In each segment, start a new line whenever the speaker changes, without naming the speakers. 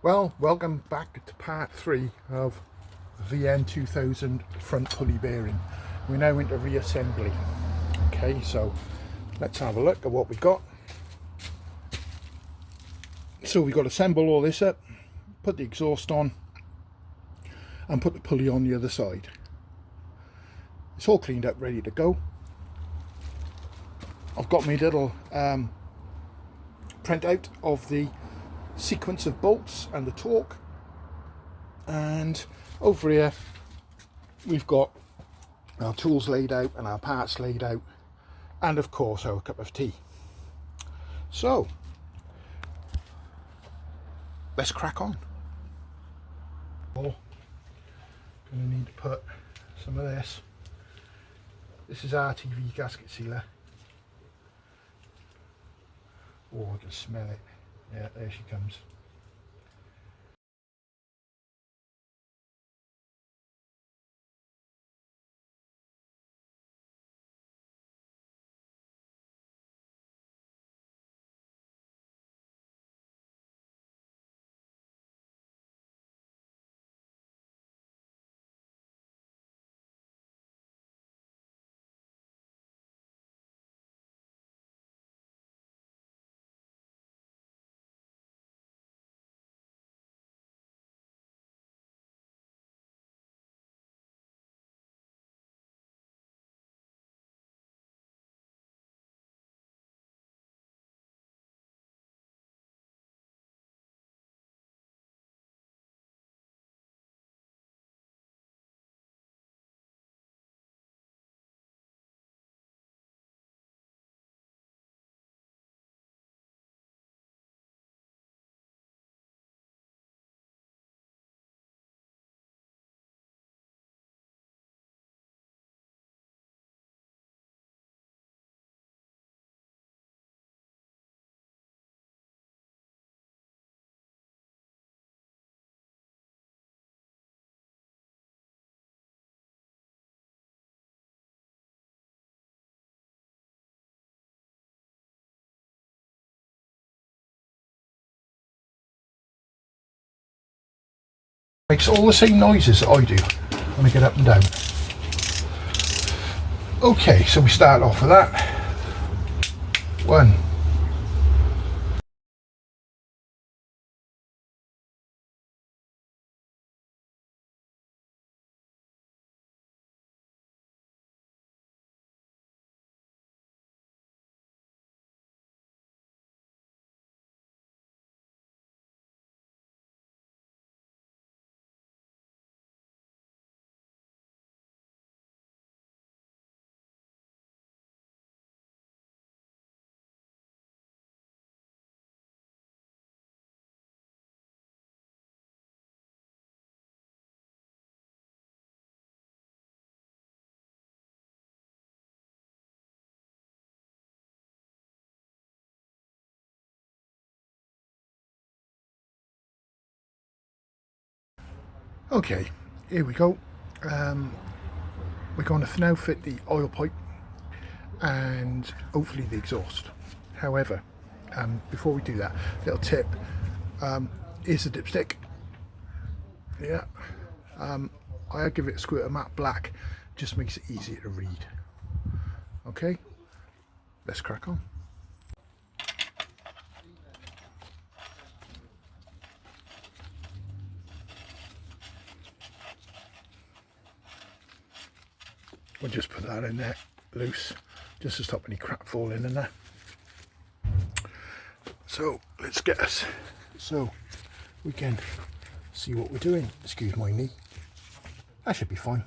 Well, welcome back to part 3 of VN2000 front pulley bearing. We're now into reassembly. Okay, so let's have a look at what we got. So we've got to assemble all this up, put the exhaust on and put the pulley on the other side. It's all cleaned up, ready to go. I've got my little printout of the sequence of bolts and the torque, and over here we've got our tools laid out and our parts laid out, and of course our cup of tea. So let's crack on. Oh, gonna need to put some of this. This is RTV gasket sealer. Oh, I can smell it. Yeah, there she comes. Makes all the same noises that I do when I get up and down. Okay, so we start off with that. 1. Okay, here we go. We're going to now fit the oil pipe and hopefully the exhaust. However, before we do that, little tip, is the dipstick. Yeah, I give it a squirt of matte black, just makes it easier to read. Okay, let's crack on. We'll just put that in there loose, just to stop any crap falling in there. So let's get us so we can see what we're doing. Excuse my knee. That should be fine.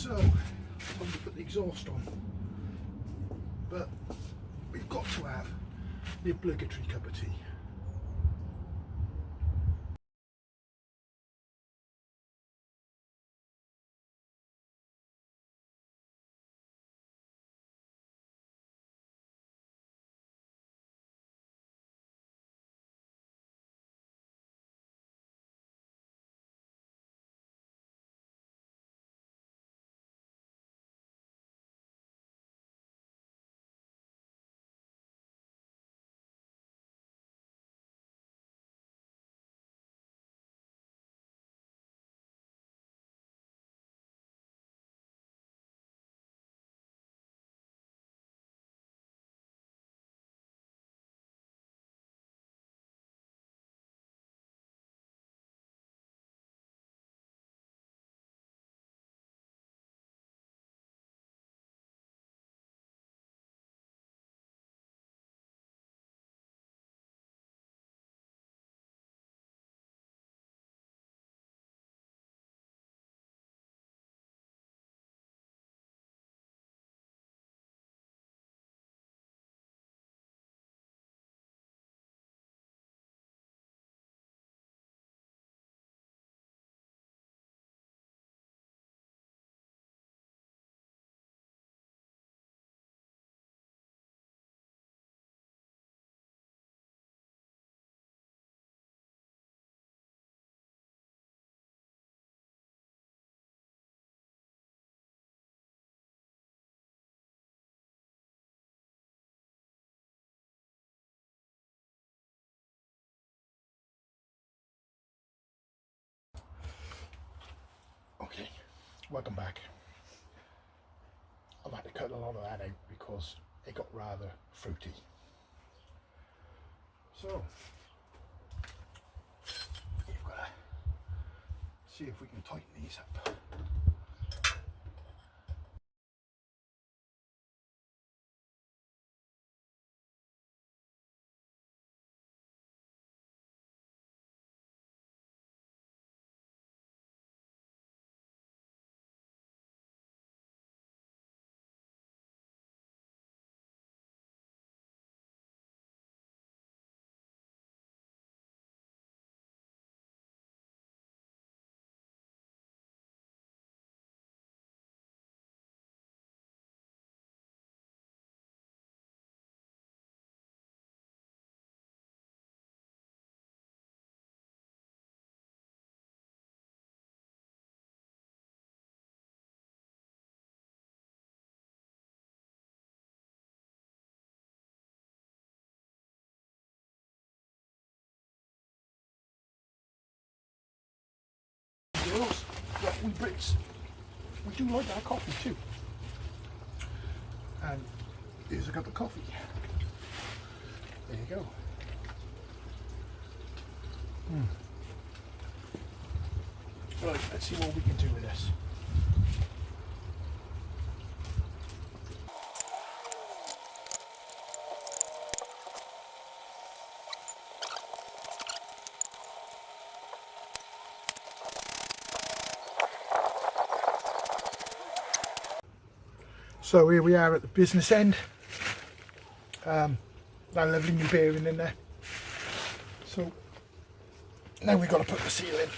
So, time to put the exhaust on. But we've got to have the obligatory cup of tea. Okay, welcome back. I've had to cut a lot of that out because it got rather fruity. So, you've got to see if we can tighten these up. Girls, yeah, we Brits, we do like our coffee too. And here's a cup of coffee. There you go. Right, let's see what we can do with this. So here we are at the business end. That lovely new bearing in there. So now we've got to put the seal in.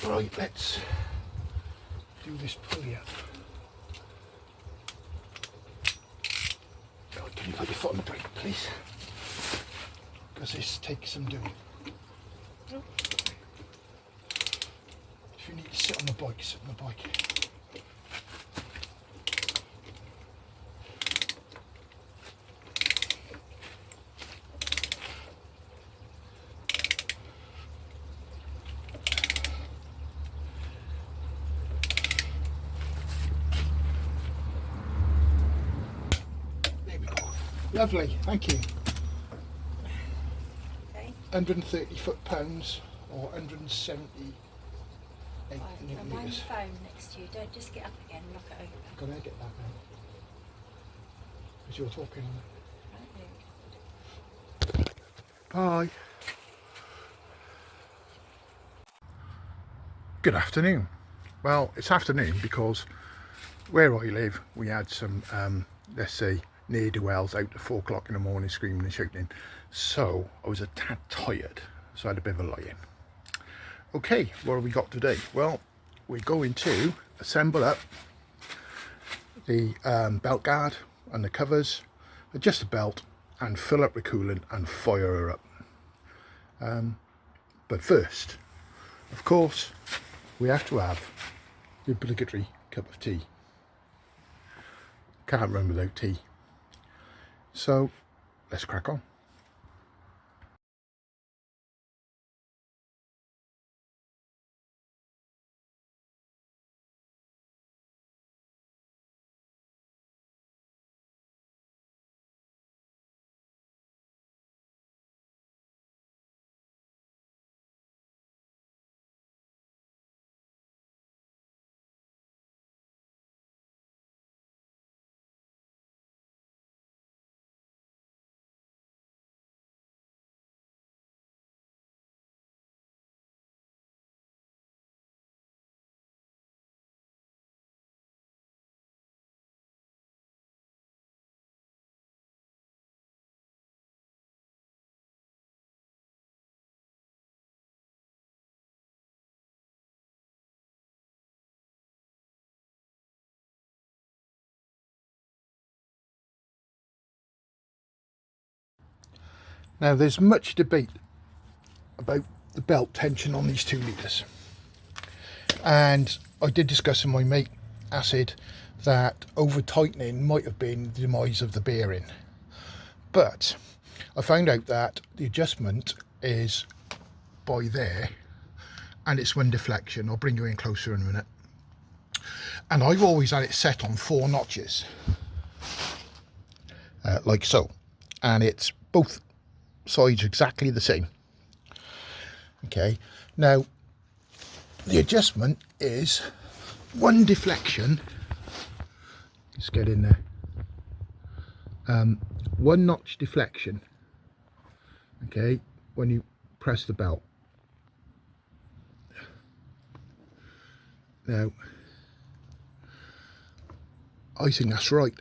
Right, let's do this pulley up. Oh, can you put your foot on the brake, please? Because this takes some doing. If you need to sit on the bike, sit on the bike. Lovely, thank you.
Okay.
130 foot-pounds or 178
Right, mind the
newton-meters.
phone next to you. Don't just get up again and knock it over.
Can I get that now? Because you're talking.
Right,
Bye. Good afternoon. Well, it's afternoon because where I live we had some, let's say, ne'er-do-wells out at 4 o'clock in the morning screaming and shouting. So I was a tad tired, so I had a bit of a lie-in. Okay, what have we got today? Well, we're going to assemble up the belt guard and the covers, adjust the belt and fill up the coolant and fire her up. But first, of course, we have to have the obligatory cup of tea. Can't run without tea. So let's crack on. Now there's much debate about the belt tension on these 2 litres, and I did discuss with my mate Acid that over tightening might have been the demise of the bearing, but I found out that the adjustment is by there and it's one deflection. I'll bring you in closer in a minute. And I've always had it set on 4 notches, like so, and it's both sides exactly the same. Okay, now the adjustment is 1 deflection. Let's get in there. 1 notch deflection. Okay, when you press the belt. Now, I think that's right.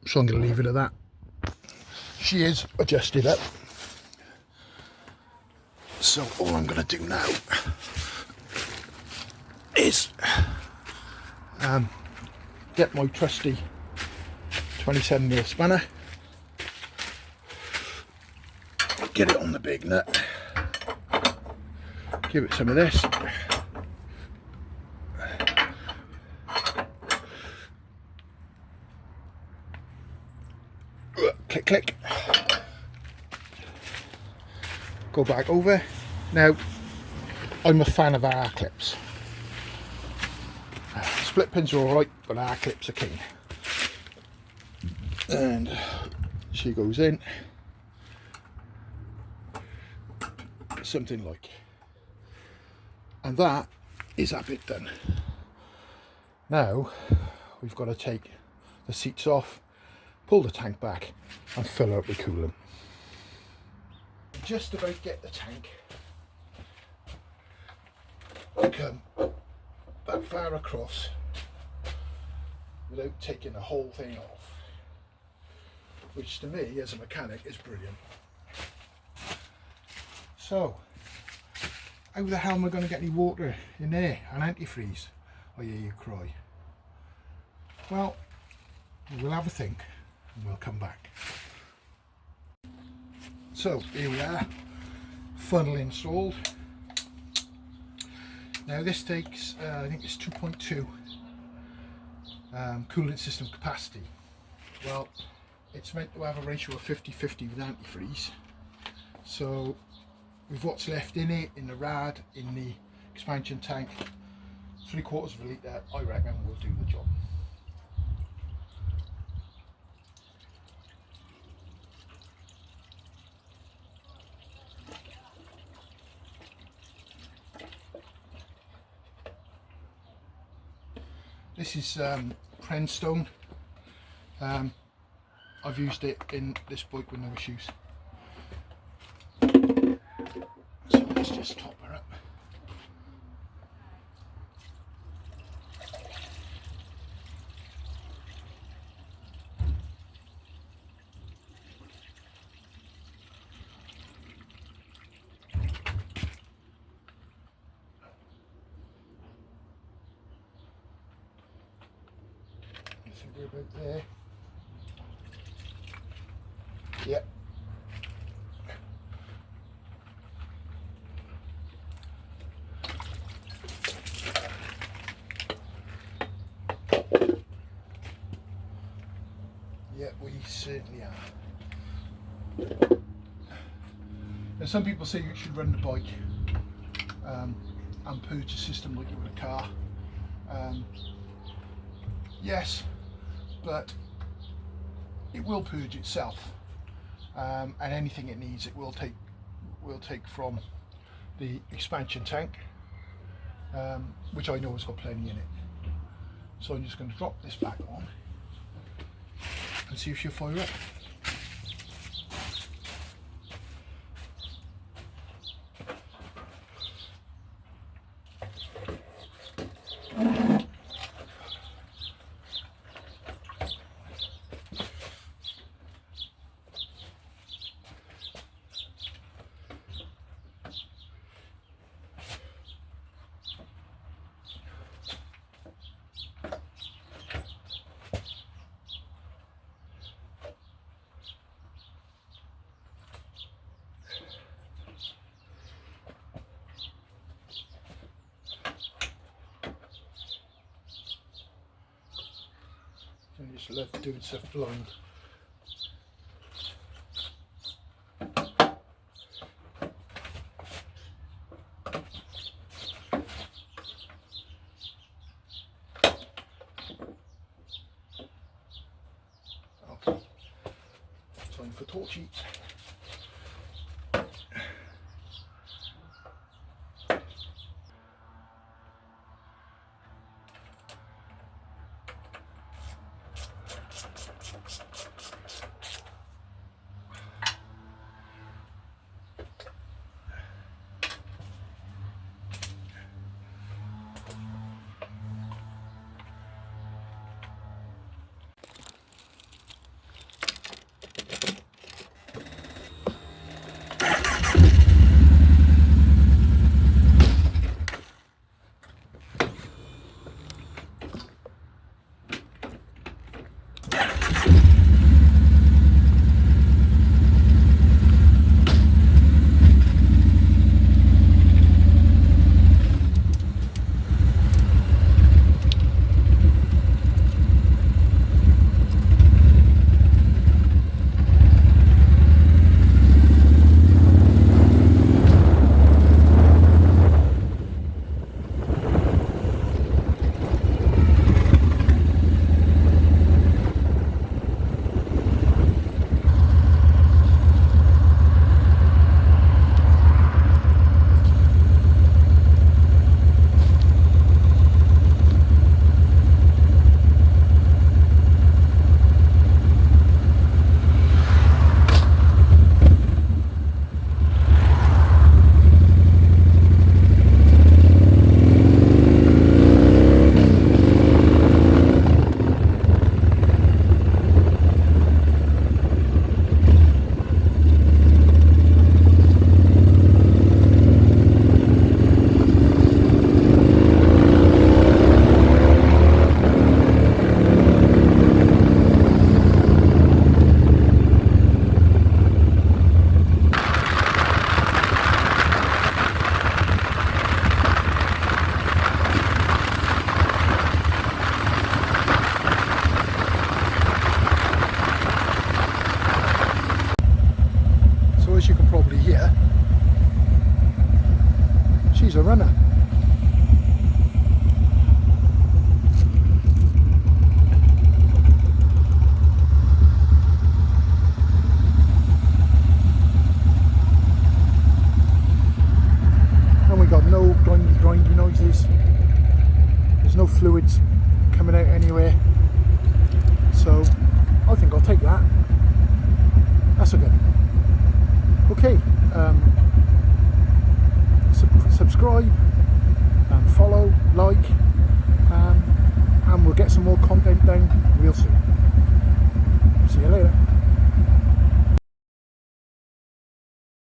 So I'm going to leave it at that. She is adjusted up. So all I'm going to do now is get my trusty 27mm spanner, get it on the big nut, give it some of this, click click, go back over. Now I'm a fan of R clips. Split pins are alright, but R clips are king. And she goes in something like, and that is that bit done. Now we've got to take the seats off, pull the tank back and fill her up with coolant. Just about get the tank, I come that far across without taking the whole thing off, which to me as a mechanic is brilliant. So how the hell am I going to get any water in there and antifreeze? I hear you cry. Well, we'll have a think and we'll come back. So here we are, funnel installed. Now this takes, I think it's 2.2 coolant system capacity. Well, it's meant to have a ratio of 50-50 with antifreeze. So with what's left in it, in the rad, in the expansion tank, 3/4 of a litre, I reckon will do the job. This is Prenstone. I've used it in this bike with no issues. So let's just top her up. We're about there. Yep. Yeah, we certainly are. And some people say you should run the bike and purge the system like you would a car. Yes, but it will purge itself, and anything it needs it will take from the expansion tank, which I know has got plenty in it. So I'm just going to drop this back on and see if she'll fire up. I just love doing stuff blind. Okay, time for torch eats.